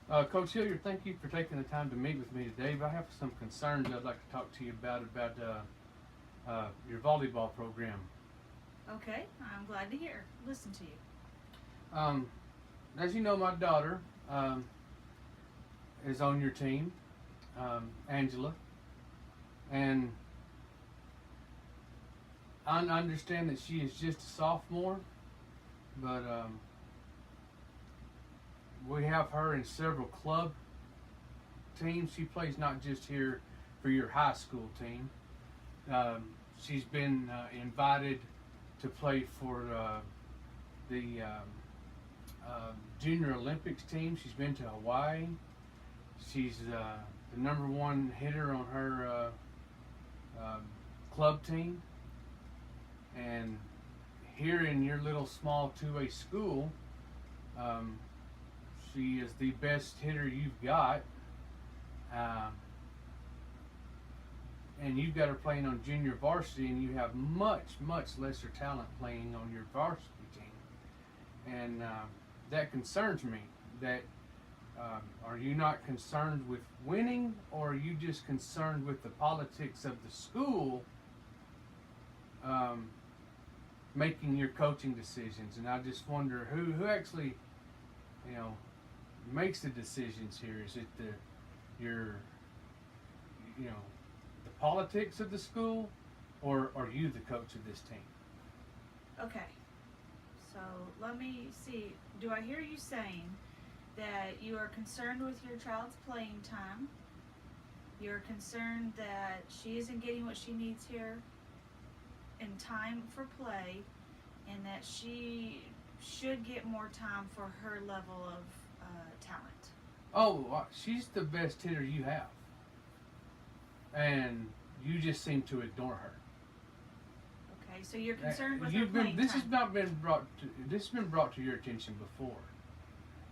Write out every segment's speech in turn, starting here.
Coach Hilliard, thank you for taking the time to meet with me today. But I have some concerns I'd like to talk to you about your volleyball program. Okay, I'm glad to hear. Listen to you. Um, as you know, my daughter is on your team, Angela, and I understand that she is just a sophomore, but we have her in several club teams. She plays not just here for your high school team. She's been invited to play for the Junior Olympics team. She's been to Hawaii. She's the number one hitter on her club team. And here in your little small 2A school, um, she is the best hitter you've got. Um, and you've got her playing on junior varsity, and you have much lesser talent playing on your varsity team. And that concerns me. That are you not concerned with winning, or are you just concerned with the politics of the school um, making your coaching decisions? And I just wonder who actually, you know, makes the decisions here. Is it your you know the politics of the school, or are you the coach of this team? Okay, so let me see. Do I hear you saying that you are concerned with your child's playing time? You're concerned that she isn't getting what she needs here in time for play, and that she should get more time for her level of talent. Oh, she's the best hitter you have, and you just seem to ignore her. Okay, so you're concerned with her You've been playing this time. has not been brought to this has been brought to your attention before,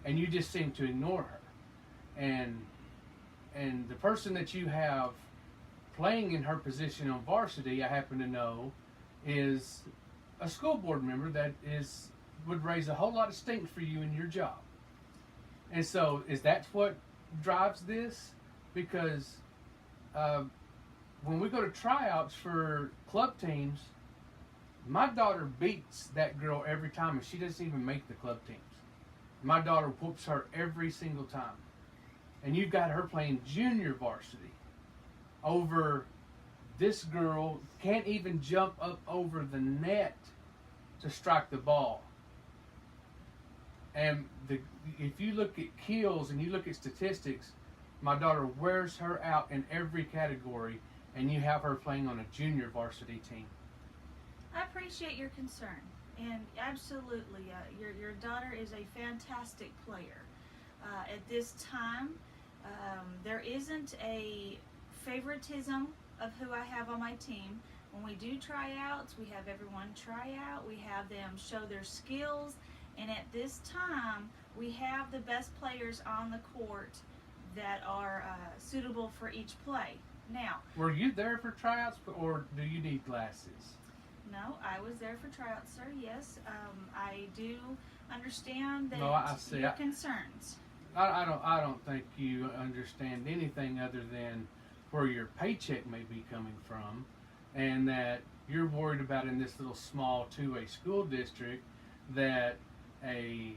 and you just seem to ignore her. And the person that you have playing in her position on varsity, I happen to know, is a school board member that is would raise a whole lot of stink for you in your job. And so, is that what drives this? Because uh, when we go to tryouts for club teams, my daughter beats that girl every time, and she doesn't even make the club teams. My daughter whoops her every single time. And you've got her playing junior varsity over this girl can't even jump up over the net to strike the ball. And if you look at kills and you look at statistics, my daughter wears her out in every category, and you have her playing on a junior varsity team. I appreciate your concern, and absolutely, your daughter is a fantastic player. At this time, there isn't a favoritism of who I have on my team. When we do tryouts, we have everyone try out. We have them show their skills, and at this time, we have the best players on the court that are suitable for each play. Now, Were you there for tryouts, or do you need glasses? no, I was there for tryouts, sir. Yes, I do understand that No, I see. your concerns. I don't think you understand anything other than where your paycheck may be coming from, and that you're worried about in this little small 2A school district that a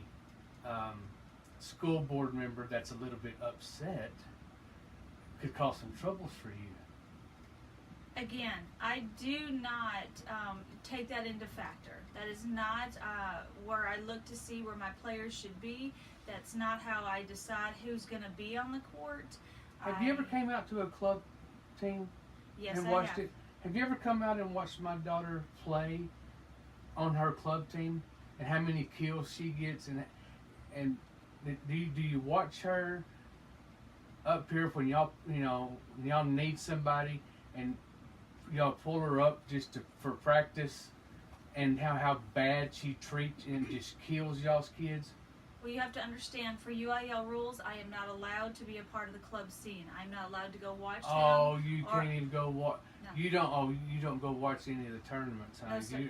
school board member that's a little bit upset could cause some troubles for you. Again, I do not take that into factor. That is not where I look to see where my players should be. That's not how I decide who's going to be on the court. Have you ever came out to a club team Yes, and I watched have. it? Have you ever come out and watched my daughter play on her club team, and how many kills she gets, and do you watch her up here when y'all need somebody, and y'all pull her up just for practice, and how bad she treats and just kills y'all's kids? Well, you have to understand, for UIL rules, I am not allowed to be a part of the club scene. I'm not allowed to go watch them. Oh, you can't even go watch. No. You don't. Oh, you don't go watch any of the tournaments, huh? No, sir.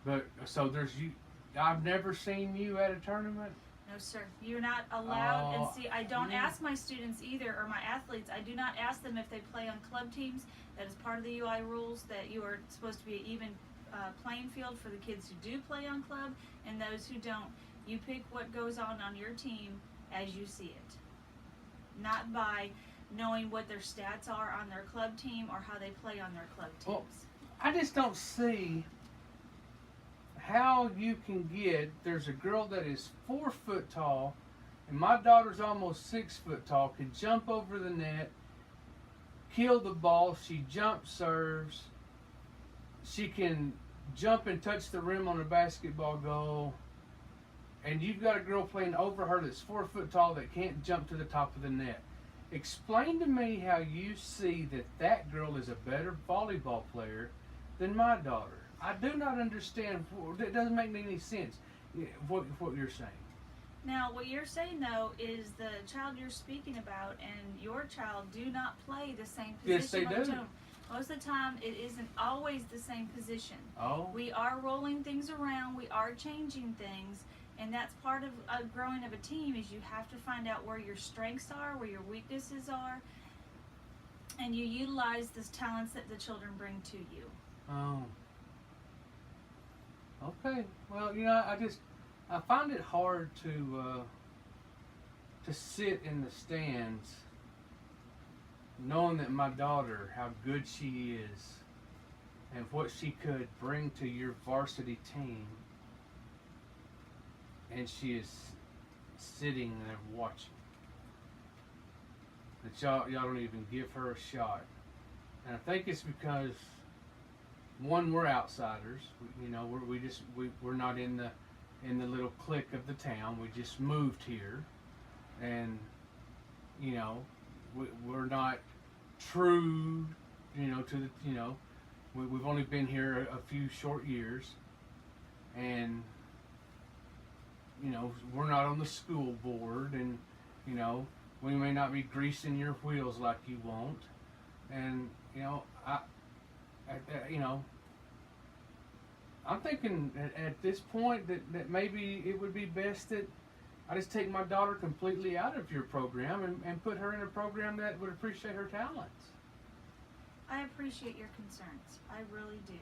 But so there's you. I've never seen you at a tournament. No, sir. You're not allowed. And Oh, see, I don't yeah. ask my students either, or my athletes. I do not ask them if they play on club teams. That is part of the UI rules, that you are supposed to be an even playing field for the kids who do play on club and those who don't. You pick what goes on your team as you see it, not by knowing what their stats are on their club team or how they play on their club teams. Well, I just don't see how you can get. There's a girl that is 4 foot tall, and my daughter's almost 6 foot tall. Can jump over the net, kill the ball. She jump serves. She can jump and touch the rim on a basketball goal. And you've got a girl playing over her that's 4 foot tall that can't jump to the top of the net. Explain to me how you see that that girl is a better volleyball player than my daughter. I do not understand. It doesn't make any sense what you're saying. Now, what you're saying, though, is the child you're speaking about and your child do not play the same position. Yes, they do. Most of the time, it isn't always the same position. Oh. We are rolling things around. We are changing things. And that's part of growing of a team, is you have to find out where your strengths are, where your weaknesses are, and you utilize the talents that the children bring to you. Oh. Okay. Well, I find it hard to sit in the stands knowing that my daughter, how good she is and what she could bring to your varsity team, and she is sitting there watching. That y'all don't even give her a shot. And I think it's because, one, we're outsiders. We're not in the little clique of the town. We just moved here, and we're not true. We've only been here a few short years, and we're not on the school board, and we may not be greasing your wheels like you want, and I'm thinking at this point that maybe it would be best that I just take my daughter completely out of your program and put her in a program that would appreciate her talents. I appreciate your concerns. I really do.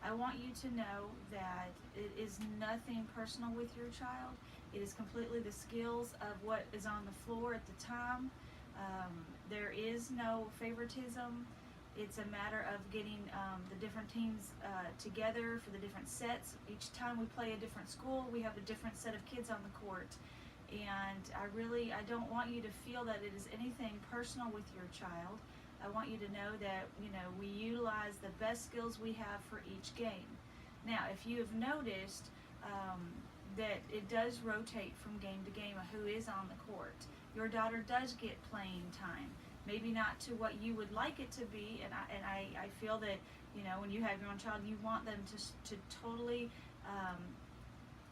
I want you to know that it is nothing personal with your child. It is completely the skills of what is on the floor at the time. There is no favoritism. It's a matter of getting the different teams together for the different sets. Each time we play a different school, we have a different set of kids on the court. And I don't want you to feel that it is anything personal with your child. I want you to know that, we utilize the best skills we have for each game. Now, if you have noticed that it does rotate from game to game of who is on the court, your daughter does get playing time. Maybe not to what you would like it to be, and I feel that, when you have your own child, you want them to totally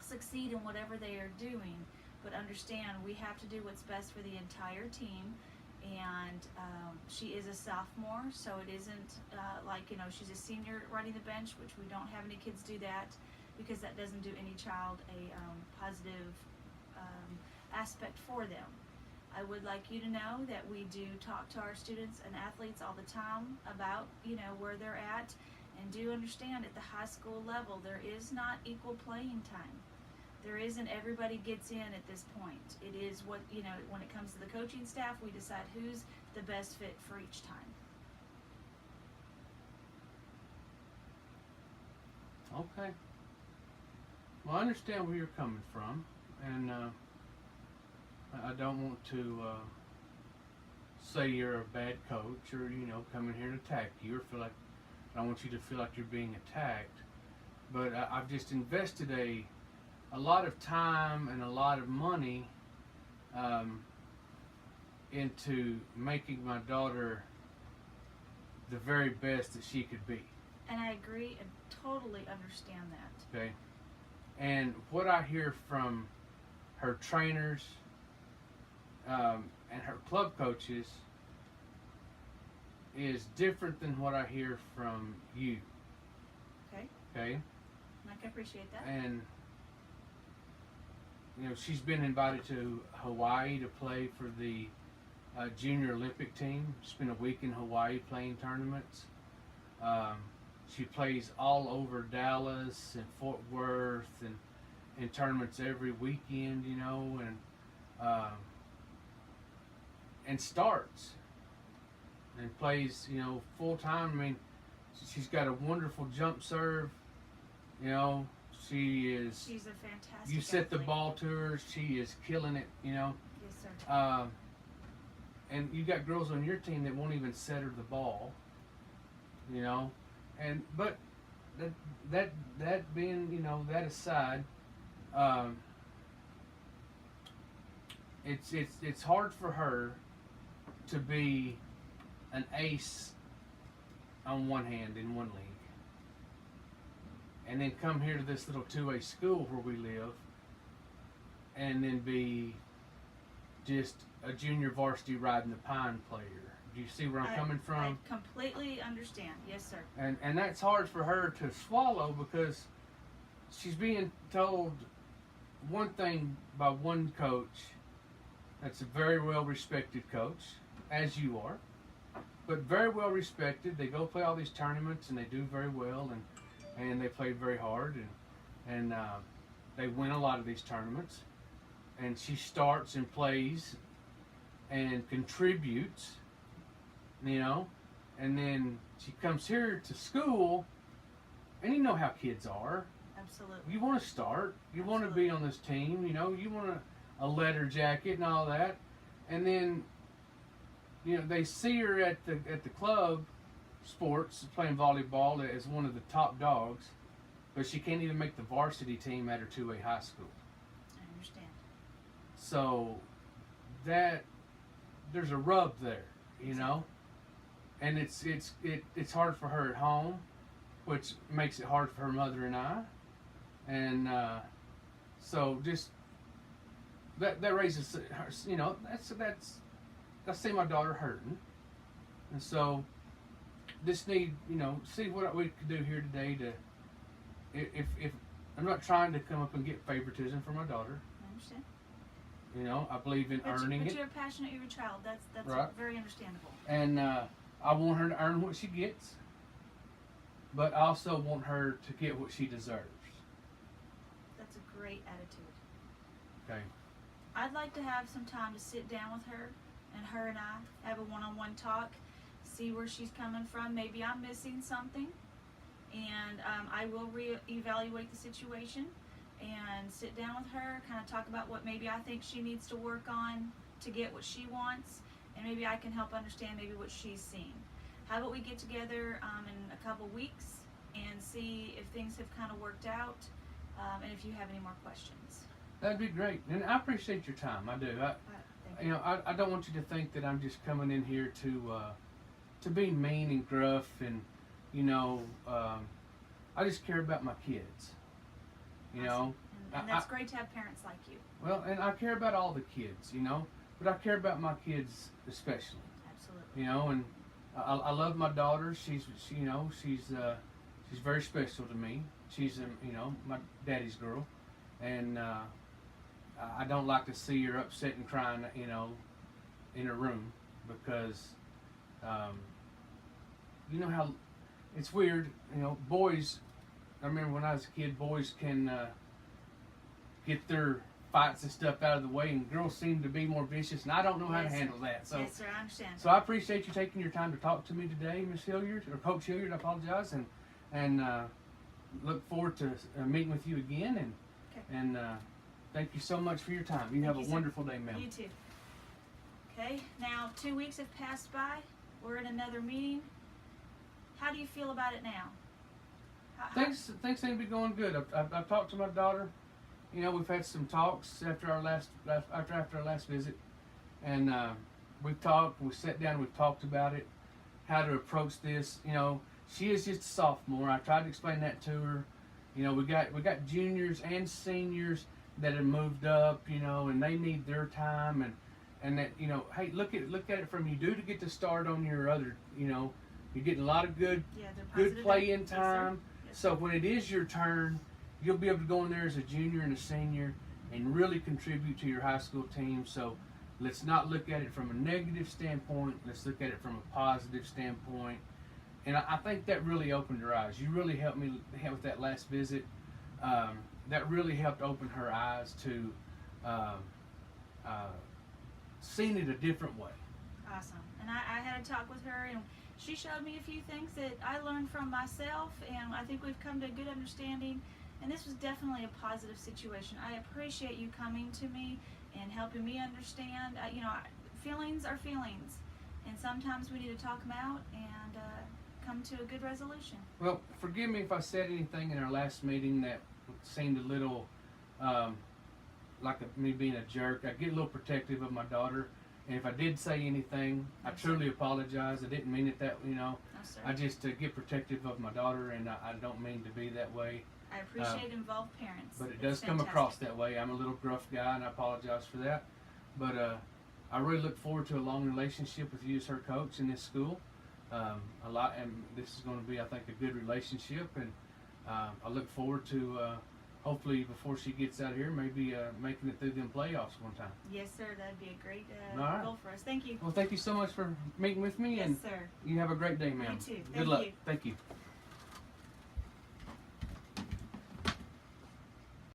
succeed in whatever they are doing. But understand, we have to do what's best for the entire team. And she is a sophomore, so it isn't she's a senior running the bench, which we don't have any kids do that, because that doesn't do any child a positive aspect for them. I would like you to know that we do talk to our students and athletes all the time about where they're at, and do understand at the high school level there is not equal playing time. There isn't everybody gets in at this point. It is what, when it comes to the coaching staff, we decide who's the best fit for each time. Okay. Well, I understand where you're coming from, and I don't want to say you're a bad coach, or come in here and attack you, or feel like I don't want you to feel like you're being attacked. But I've just invested a lot of time and a lot of money into making my daughter the very best that she could be. And I agree and totally understand that. Okay. And what I hear from her trainers and her club coaches is different than what I hear from you. Okay. Okay. I can appreciate that. And she's been invited to Hawaii to play for the junior Olympic team. Spent a week in Hawaii playing tournaments. She plays all over Dallas and Fort Worth and in tournaments every weekend, and starts and plays, full time. I mean, she's got a wonderful jump serve. She is. She's a fantastic. You set the athlete. ball to her, she is killing it. Yes, sir. And you got girls on your team that won't even set her the ball. But that being, that aside, it's hard for her to be an ace on one hand in one league, and then come here to this little 2A school where we live, and then be just a junior varsity riding the pine player. Do you see where I'm coming from? I completely understand. Yes, sir. And that's hard for her to swallow because she's being told one thing by one coach that's a very well respected coach, as you are, but very well respected. They go play all these tournaments and they do very well, and they play very hard, and they win a lot of these tournaments. And she starts and plays and contributes, and then she comes here to school, and you know how kids are. Absolutely. You want to start. You want to be on this team. You want a leather jacket and all that, and then they see her at the club sports playing volleyball as one of the top dogs, but she can't even make the varsity team at her 2A high school. I understand. So that there's a rub there, and it's hard for her at home, which makes it hard for her mother and I, and so just that raises her, that's see my daughter hurting, and so just need see what we could do here today to if I'm not trying to come up and get favoritism for my daughter. I understand. I believe in earning but it. you're passionate, you're a child. That's Right. very understandable. And I want her to earn what she gets, but I also want her to get what she deserves. That's a great attitude. Okay. I'd like to have some time to sit down with her and I have a one-on-one talk, see where she's coming from. Maybe I'm missing something, and I will reevaluate the situation and sit down with her, kind of talk about what maybe I think she needs to work on to get what she wants, and maybe I can help understand maybe what she's seeing. How about we get together in a couple weeks and see if things have kind of worked out, and if you have any more questions. That'd be great, and I appreciate your time. I do. Thank you. I don't want you to think that I'm just coming in here to be mean and gruff, and I just care about my kids. And that's great to have parents like you. Well, and I care about all the kids, but I care about my kids especially. Absolutely. And I love my daughter. She's very special to me. She's my daddy's girl, and I don't like to see her upset and crying, in her room, because how it's weird, boys. I remember when I was a kid, boys can get their fights and stuff out of the way, and girls seem to be more vicious, and I don't know how to handle that. So, yes, sir, I understand. So I appreciate you taking your time to talk to me today, Miss Hilliard, or Coach Hilliard. I apologize, and look forward to meeting with you again. And thank you so much for your time. You have a wonderful day, ma'am. You too. Okay, now 2 weeks have passed by. We're in another meeting. How do you feel about it now? Things seem to be going good. I've talked to my daughter. We've had some talks after our last visit, and we've talked. We sat down. We've talked about it, how to approach this. She is just a sophomore. I tried to explain that to her. We got juniors and seniors that have moved up. And they need their time, and that hey, look at it from you do to get to start on your other. You're getting a lot of good play-in time. Yes, So when it is your turn, you'll be able to go in there as a junior and a senior and really contribute to your high school team. So let's not look at it from a negative standpoint. Let's look at it from a positive standpoint. And I think that really opened her eyes. You really helped me with that last visit. That really helped open her eyes to seeing it a different way. Awesome. And I had a talk with her, and she showed me a few things that I learned from myself, and I think we've come to a good understanding. And this was definitely a positive situation. I appreciate you coming to me and helping me understand. Feelings are feelings, and sometimes we need to talk them out and come to a good resolution. Well, forgive me if I said anything in our last meeting that seemed a little me being a jerk. I get a little protective of my daughter, and if I did say anything, I truly apologize. I didn't mean it that, No, sir. I just get protective of my daughter, and I don't mean to be that way. I appreciate involved parents. But it It's does come across fantastic. that way. I'm a little gruff guy, and I apologize for that. But I really look forward to a long relationship with you as her coach in this school. A lot, and this is going to be, I think, a good relationship. And I look forward to hopefully before she gets out of here, maybe making it through them playoffs one time. Yes, sir. That'd be a great All right. goal for us. Thank you. Well, thank you so much for meeting with me, Yes, and sir. you have a great day, ma'am. You too. Good Thank luck. you. Thank you.